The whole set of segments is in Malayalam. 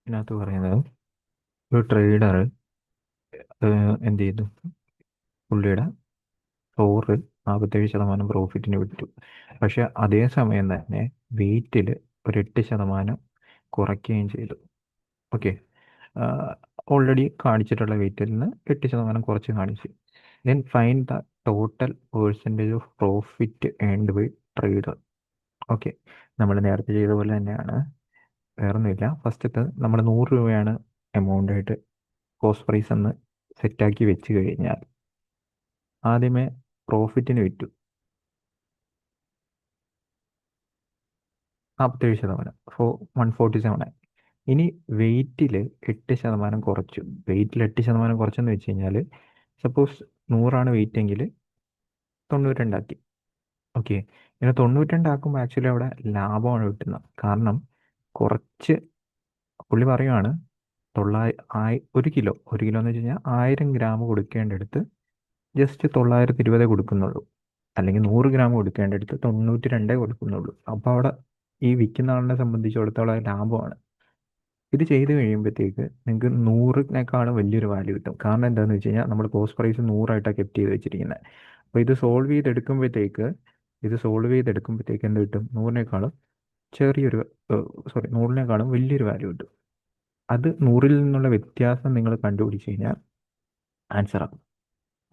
ഇതിനകത്ത് പറയുന്നത് ഒരു ട്രേഡർ എന്ത് ചെയ്തു, പുള്ളിയുടെ ഫ്ലോറ് 47% പ്രോഫിറ്റിന് വിറ്റു. പക്ഷെ അതേ സമയം തന്നെ വെയിറ്റിൽ ഒരു 8% കുറയ്ക്കുകയും ചെയ്തു. ഓക്കെ, ഓൾറെഡി കാണിച്ചിട്ടുള്ള വെയിറ്റിൽ നിന്ന് 8% കുറച്ച് കാണിച്ചു. Then find the total percentage of profit earned by trader. Okay, നമ്മൾ നേരത്തെ ചെയ്ത പോലെ തന്നെയാണ്, വേറൊന്നുമില്ല. ഫസ്റ്റത്തെ നമ്മൾ 100 രൂപയാണ് എമൗണ്ട് ആയിട്ട് കോസ്റ്റ് പ്രൈസ് എന്ന് സെറ്റാക്കി വെച്ച് കഴിഞ്ഞാൽ ആദ്യമേ പ്രോഫിറ്റിന് വിറ്റു 47%, 147 ആയി. ഇനി വെയിറ്റിൽ 8% കുറച്ചു. വെയിറ്റിൽ 8% കുറച്ചെന്ന് വെച്ച് കഴിഞ്ഞാൽ, സപ്പോസ് 100 വെയിറ്റ് എങ്കിൽ 92 ആക്കി. ഓക്കെ, ഇങ്ങനെ 92 ആക്കുമ്പോൾ ആക്ച്വലി അവിടെ ലാഭമാണ് കിട്ടുന്നത്. കാരണം കുറച്ച് പുള്ളി പറയുവാണ്, 1 കിലോ എന്ന് വെച്ച് കഴിഞ്ഞാൽ 1000 ഗ്രാം കൊടുക്കേണ്ടടുത്ത് ജസ്റ്റ് 920 കൊടുക്കുന്നുള്ളൂ. അല്ലെങ്കിൽ 100 ഗ്രാം കൊടുക്കേണ്ടടുത്ത് 92 കൊടുക്കുന്നുള്ളൂ. അപ്പോൾ അവിടെ ഈ വിൽക്കുന്ന ആളിനെ സംബന്ധിച്ചിടത്തോളം ലാഭമാണ്. ഇത് ചെയ്ത് കഴിയുമ്പോഴത്തേക്ക് നിങ്ങൾക്ക് 100-നേക്കാളും വലിയൊരു വാല്യൂ കിട്ടും. കാരണം എന്താണെന്ന് വെച്ച് കഴിഞ്ഞാൽ നമ്മൾ കോസ്റ്റ് പ്രൈസ് 100 കെപ്റ്റ് ചെയ്ത് വെച്ചിരിക്കുന്നത്. അപ്പോൾ ഇത് സോൾവ് ചെയ്തെടുക്കുമ്പോഴത്തേക്ക് എന്ത് കിട്ടും? 100-നേക്കാളും ചെറിയൊരു, സോറി, 100-നേക്കാളും വലിയൊരു വാല്യൂ കിട്ടും. അത് 100-ൽ നിന്നുള്ള വ്യത്യാസം നിങ്ങൾ കണ്ടുപിടിച്ച് കഴിഞ്ഞാൽ ആൻസർ ആകും.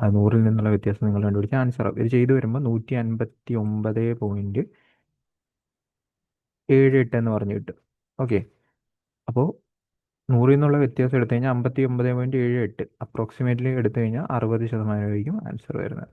അത് 100-ൽ നിന്നുള്ള വ്യത്യാസം നിങ്ങൾ കണ്ടുപിടിച്ചാൽ ആൻസർ ആകും. ഇത് ചെയ്തു വരുമ്പോൾ 159.78 എന്ന് പറഞ്ഞു കിട്ടും. ഓക്കെ, അപ്പോൾ 100-ൽ നിന്നുള്ള വ്യത്യാസം എടുത്തു കഴിഞ്ഞാൽ 59.78 അപ്രോക്സിമേറ്റ്ലി എടുത്തു കഴിഞ്ഞാൽ 60% ആയിരിക്കും ആൻസർ വരുന്നത്.